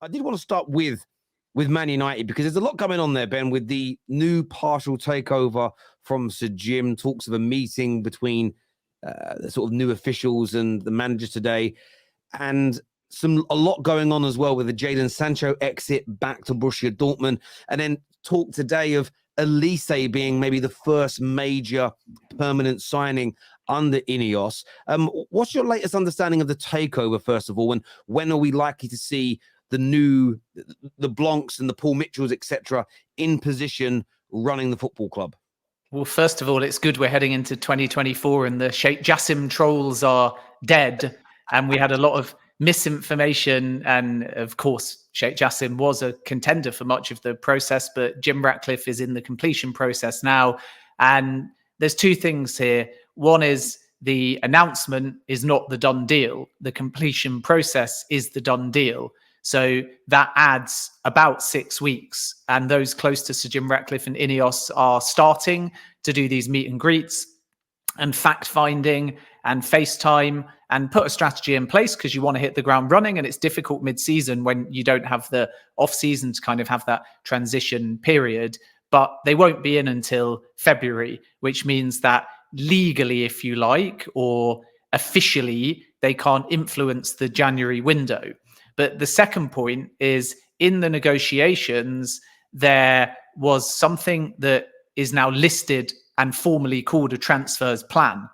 I did want to start with Man United because there's a lot going on there, Ben, with the new partial takeover from Sir Jim, talks of a meeting between the sort of new officials and the manager today, and a lot going on as well with the Jadon Sancho exit back to Borussia Dortmund, and then talk today of Elise being maybe the first major permanent signing under Ineos. What's your latest understanding of the takeover, first of all, and when are we likely to see the Blancs and the Paul Mitchells, etc., in position running the football club? Well, first of all, it's good we're heading into 2024 and the Sheikh Jassim trolls are dead. And we had a lot of misinformation. And of course, Sheikh Jassim was a contender for much of the process, but Jim Ratcliffe is in the completion process now. And there's two things here. One is the announcement is not the done deal. The completion process is the done deal. So that adds about 6 weeks. And those close to Sir Jim Ratcliffe and Ineos are starting to do these meet and greets and fact-finding and FaceTime and put a strategy in place because you want to hit the ground running. And it's difficult mid-season when you don't have the off-season to kind of have that transition period. But they won't be in until February, which means that legally, if you like, or officially, they can't influence the January window. But the second point is in the negotiations, there was something that is now listed and formally called a transfers plan.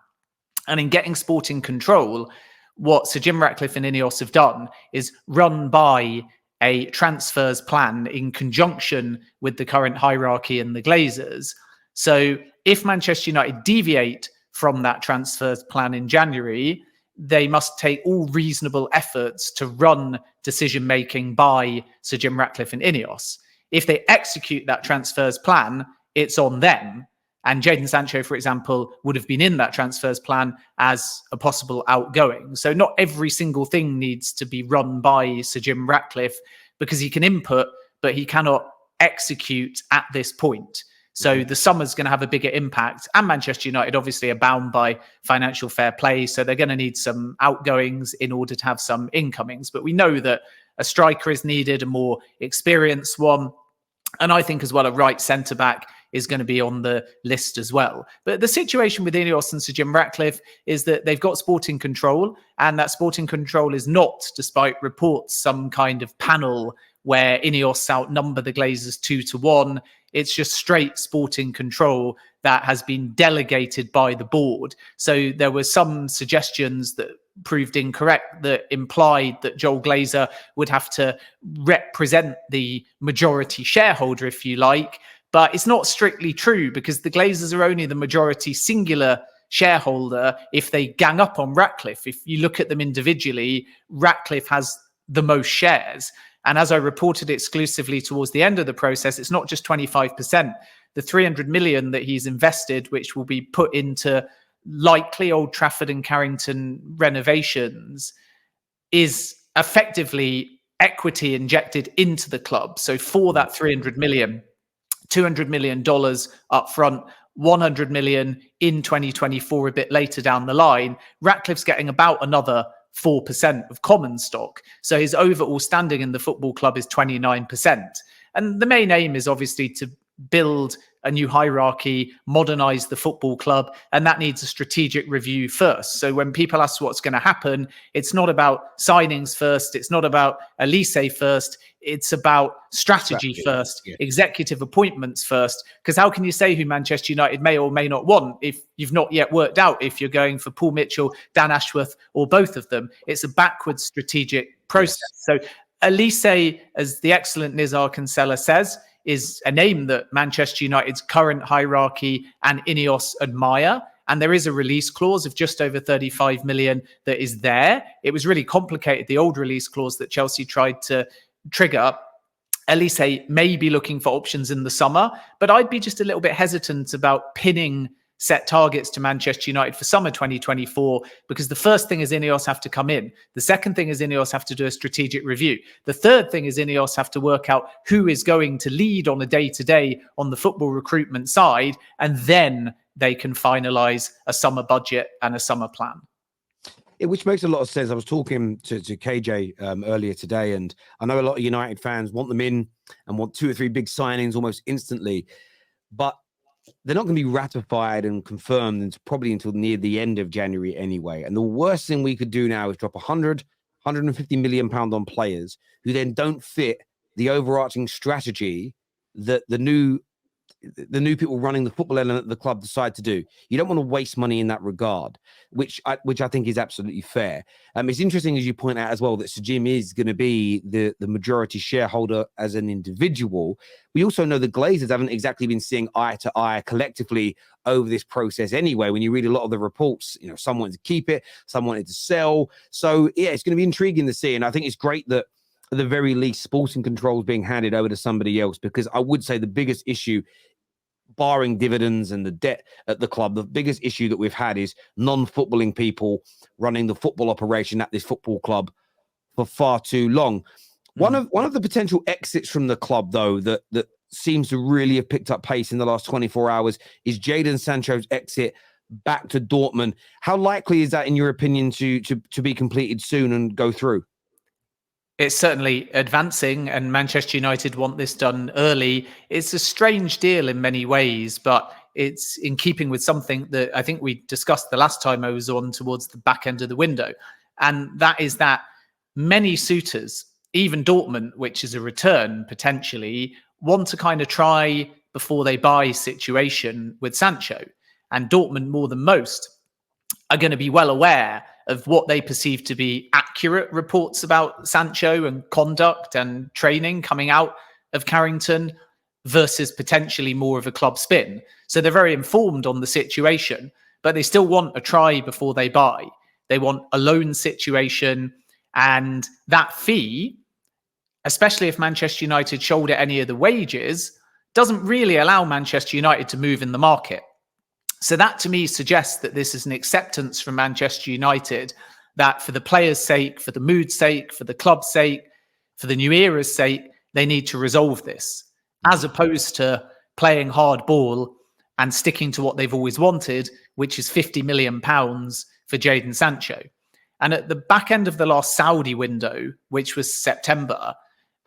And in getting Sporting control, what Sir Jim Ratcliffe and Ineos have done is run by a transfers plan in conjunction with the current hierarchy and the Glazers. So if Manchester United deviate from that transfers plan in January, they must take all reasonable efforts to run decision-making by Sir Jim Ratcliffe and Ineos. If they execute that transfers plan, it's on them. And Jadon Sancho, for example, would have been in that transfers plan as a possible outgoing. So not every single thing needs to be run by Sir Jim Ratcliffe because he can input, but he cannot execute at this point. So the summer's going to have a bigger impact. And Manchester United obviously are bound by financial fair play. So they're going to need some outgoings in order to have some incomings. But we know that a striker is needed, a more experienced one. And I think as well, a right centre-back is going to be on the list as well. But the situation with Ineos and Sir Jim Ratcliffe is that they've got Sporting control. And that Sporting control is not, despite reports, some kind of panel where Ineos outnumber the Glazers 2-1. It's just straight Sporting control that has been delegated by the board. So there were some suggestions that proved incorrect that implied that Joel Glazer would have to represent the majority shareholder, if you like. But it's not strictly true because the Glazers are only the majority singular shareholder if they gang up on Ratcliffe. If you look at them individually, Ratcliffe has the most shares. And as I reported exclusively towards the end of the process, it's not just 25%. The 300 million that he's invested, which will be put into likely Old Trafford and Carrington renovations, is effectively equity injected into the club. So for that 300 million, $200 million up front, 100 million in 2024, a bit later down the line, Ratcliffe's getting about another 4% of common stock. So his overall standing in the football club is 29%. And the main aim is obviously to build a new hierarchy, modernize the football club, and that needs a strategic review first. So when people ask what's going to happen, it's not about signings first, it's not about Elise first, it's about strategy first, executive appointments first. Because how can you say who Manchester United may or may not want if you've not yet worked out if you're going for Paul Mitchell, Dan Ashworth, or both of them? It's a backwards strategic process. So Elise, as the excellent Nizar Kinsella says, is a name that Manchester United's current hierarchy and Ineos admire. And there is a release clause of just over 35 million that is there. It was really complicated, the old release clause that Chelsea tried to trigger. Elise may be looking for options in the summer, but I'd be just a little bit hesitant about pinning set targets to Manchester United for summer 2024, because the first thing is Ineos have to come in. The second thing is Ineos have to do a strategic review. The third thing is Ineos have to work out who is going to lead on a day-to-day on the football recruitment side, and then they can finalise a summer budget and a summer plan. which makes a lot of sense. I was talking to KJ earlier today, and I know a lot of United fans want them in and want 2 or 3 big signings almost instantly, but they're not going to be ratified and confirmed until probably until near the end of January anyway. And the worst thing we could do now is drop 150 million pound on players who then don't fit the overarching strategy that the new people running the football element of the club decide to do. You don't want to waste money in that regard, which I think is absolutely fair. It's interesting, as you point out as well, that Sir Jim is going to be the majority shareholder as an individual. We also know the Glazers haven't exactly been seeing eye to eye collectively over this process anyway. When you read a lot of the reports, some wanted to keep it, some wanted to sell. So yeah, it's going to be intriguing to see. And I think it's great that at the very least, sporting control is being handed over to somebody else, because I would say the biggest issue, barring dividends and the debt at the club, the biggest issue that we've had is non-footballing people running the football operation at this football club for far too long. One of the potential exits from the club, though, that seems to really have picked up pace in the last 24 hours is Jadon Sancho's exit back to Dortmund. How likely is that, in your opinion, to be completed soon and go through? It's certainly advancing, and Manchester United want this done early. It's a strange deal in many ways, but it's in keeping with something that I think we discussed the last time I was on towards the back end of the window. And that is that many suitors, even Dortmund, which is a return potentially, want to kind of try before they buy situation with Sancho. And Dortmund, more than most, are going to be well aware of what they perceive to be accurate reports about Sancho and conduct and training coming out of Carrington versus potentially more of a club spin. So they're very informed on the situation, but they still want a try before they buy. They want a loan situation, and that fee, especially if Manchester United shoulder any of the wages, doesn't really allow Manchester United to move in the market. So that to me suggests that this is an acceptance from Manchester United that for the players' sake, for the mood's sake, for the club's sake, for the new era's sake, they need to resolve this, as opposed to playing hard ball and sticking to what they've always wanted, which is £50 million for Jadon Sancho. And at the back end of the last Saudi window, which was September,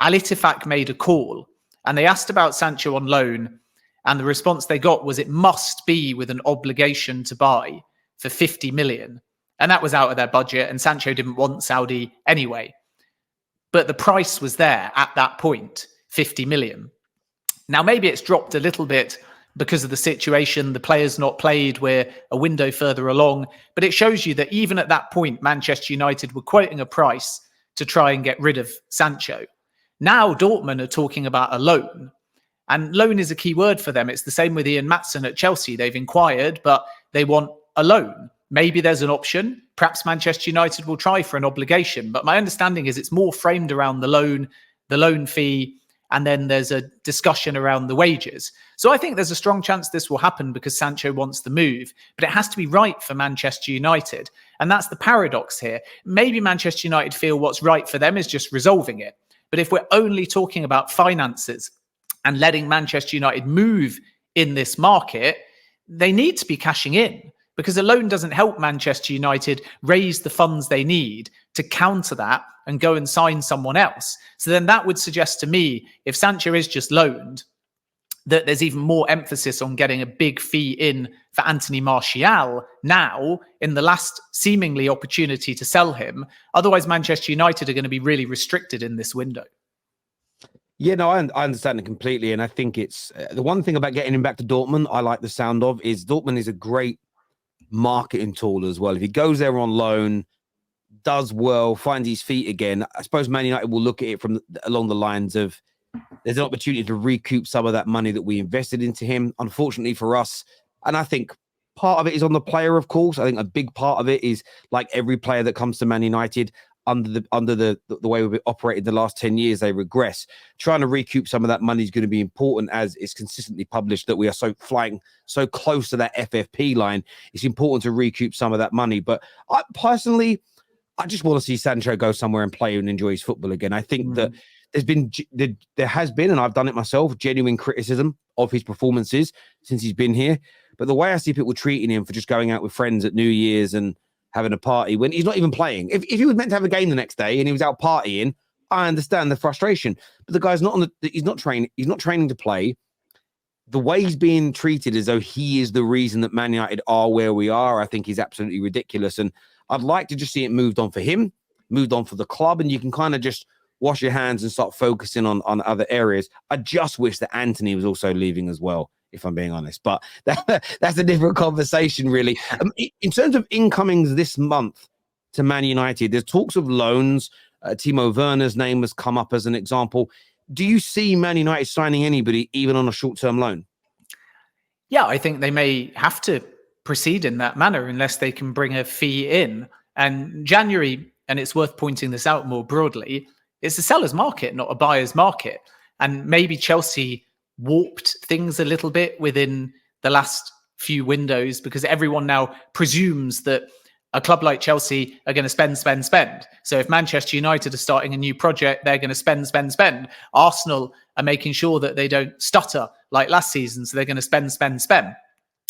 Al Ittifaq made a call and they asked about Sancho on loan. And the response they got was it must be with an obligation to buy for 50 million. And that was out of their budget. And Sancho didn't want Saudi anyway. But the price was there at that point, 50 million. Now, maybe it's dropped a little bit because of the situation. The player's not played. We're a window further along. But it shows you that even at that point, Manchester United were quoting a price to try and get rid of Sancho. Now, Dortmund are talking about a loan. And loan is a key word for them. It's the same with Ian Maatsen at Chelsea. They've inquired, but they want a loan. Maybe there's an option. Perhaps Manchester United will try for an obligation. But my understanding is it's more framed around the loan fee, and then there's a discussion around the wages. So I think there's a strong chance this will happen because Sancho wants the move, but it has to be right for Manchester United. And that's the paradox here. Maybe Manchester United feel what's right for them is just resolving it. But if we're only talking about finances and letting Manchester United move in this market, they need to be cashing in, because a loan doesn't help Manchester United raise the funds they need to counter that and go and sign someone else. So then that would suggest to me, if Sancho is just loaned, that there's even more emphasis on getting a big fee in for Anthony Martial now in the last seemingly opportunity to sell him. Otherwise, Manchester United are going to be really restricted in this window. Yeah, no, I understand it completely. And I think it's the one thing about getting him back to Dortmund I like the sound of is Dortmund is a great marketing tool as well. If he goes there on loan, does well, finds his feet again, I suppose Man United will look at it from along the lines of there's an opportunity to recoup some of that money that we invested into him. Unfortunately for us, and I think part of it is on the player, of course. I think a big part of it is, like every player that comes to Man United, under the way we've operated the last 10 years, they regress. Trying to recoup some of that money is going to be important, as it's consistently published that we are flying so close to that FFP line. It's important to recoup some of that money. But I just want to see Sancho go somewhere and play and enjoy his football again. I think that there has been, and I've done it myself, genuine criticism of his performances since he's been here. But the way I see people treating him for just going out with friends at New Year's and having a party when he's not even playing. If he was meant to have a game the next day and he was out partying, I understand the frustration. But the guy's not he's not training to play. The way he's being treated as though he is the reason that Man United are where we are, I think is absolutely ridiculous. And I'd like to just see it moved on for him, moved on for the club, and you can kind of just wash your hands and start focusing on other areas. I just wish that Anthony was also leaving as well, if I'm being honest. But that's a different conversation, really. In terms of incomings this month to Man United, there's talks of loans. Timo Werner's name has come up as an example. Do you see Man United signing anybody, even on a short-term loan? Yeah, I think they may have to proceed in that manner unless they can bring a fee in. And January, and it's worth pointing this out more broadly, it's a seller's market, not a buyer's market. And maybe Chelsea warped things a little bit within the last few windows because everyone now presumes that a club like Chelsea are going to spend. So if Manchester United are starting a new project, they're going to spend. Arsenal are making sure that they don't stutter like last season. So they're going to spend.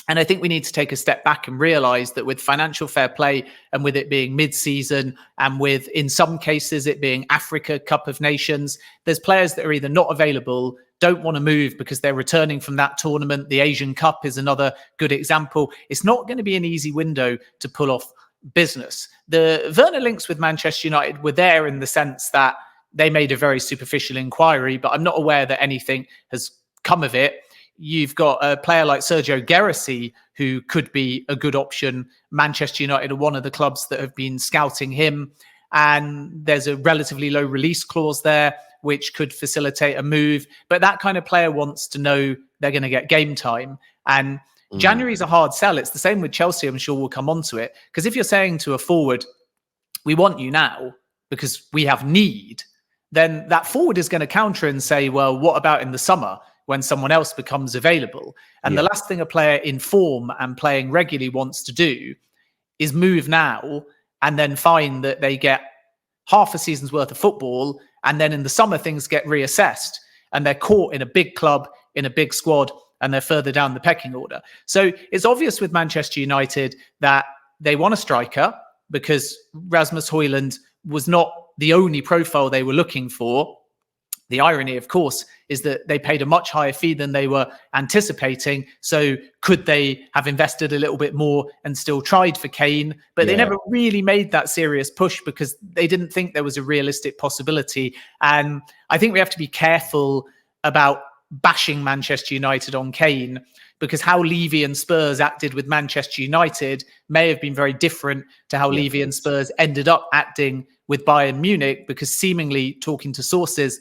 And I think we need to take a step back and realize that with financial fair play and with it being mid-season and with, in some cases, it being Africa Cup of Nations, there's players that are either not available, don't want to move because they're returning from that tournament. The Asian Cup is another good example. It's not going to be an easy window to pull off business. The Werner links with Manchester United were there in the sense that they made a very superficial inquiry, but I'm not aware that anything has come of it. You've got a player like Sergio Guirassy, who could be a good option. Manchester United are one of the clubs that have been scouting him, and there's a relatively low release clause there, which could facilitate a move. But that kind of player wants to know they're going to get game time. And January is a hard sell. It's the same with Chelsea. I'm sure we'll come on to it. Because if you're saying to a forward, we want you now because we have need, then that forward is going to counter and say, well, what about in the summer when someone else becomes available? And the last thing a player in form and playing regularly wants to do is move now and then find that they get half a season's worth of football. And then in the summer, things get reassessed and they're caught in a big club, in a big squad, and they're further down the pecking order. So it's obvious with Manchester United that they want a striker because Rasmus Højlund was not the only profile they were looking for. The irony, of course, is that they paid a much higher fee than they were anticipating. So could they have invested a little bit more and still tried for Kane? But they never really made that serious push because they didn't think there was a realistic possibility. And I think we have to be careful about bashing Manchester United on Kane, because how Levy and Spurs acted with Manchester United may have been very different to how Levy and Spurs ended up acting with Bayern Munich, because seemingly, talking to sources,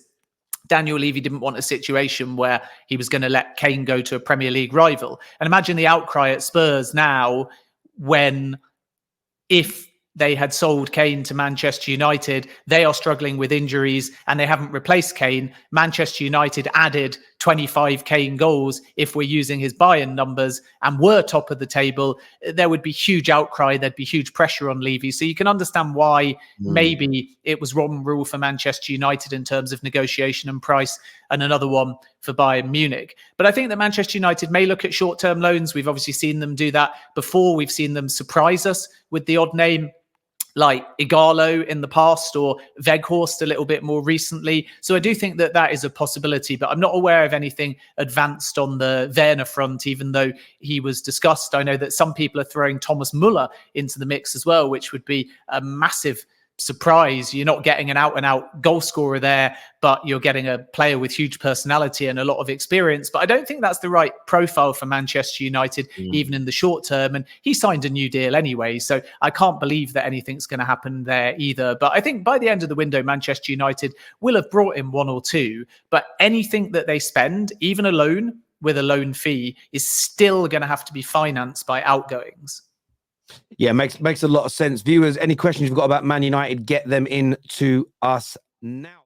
Daniel Levy didn't want a situation where he was going to let Kane go to a Premier League rival. And imagine the outcry at Spurs now when, if they had sold Kane to Manchester United, they are struggling with injuries and they haven't replaced Kane. Manchester United added 25 Kane goals if we're using his Bayern numbers and were top of the table. There would be huge outcry. There'd be huge pressure on Levy. So you can understand why maybe it was wrong rule for Manchester United in terms of negotiation and price, and another one for Bayern Munich. But I think that Manchester United may look at short-term loans. We've obviously seen them do that before. We've seen them surprise us with the odd name like Igalo in the past, or Weghorst a little bit more recently. So I do think that that is a possibility, but I'm not aware of anything advanced on the Werner front, even though he was discussed. I know that some people are throwing Thomas Muller into the mix as well, which would be a massive surprise. You're not getting an out-and-out goal scorer there, but you're getting a player with huge personality and a lot of experience. But I don't think that's the right profile for Manchester United, even in the short term. And he signed a new deal anyway, so I can't believe that anything's going to happen there either. But I think by the end of the window, Manchester United will have brought in one or two. But anything that they spend, even a loan with a loan fee, is still going to have to be financed by outgoings. Yeah, makes a lot of sense. Viewers, any questions you've got about Man United, get them in to us now.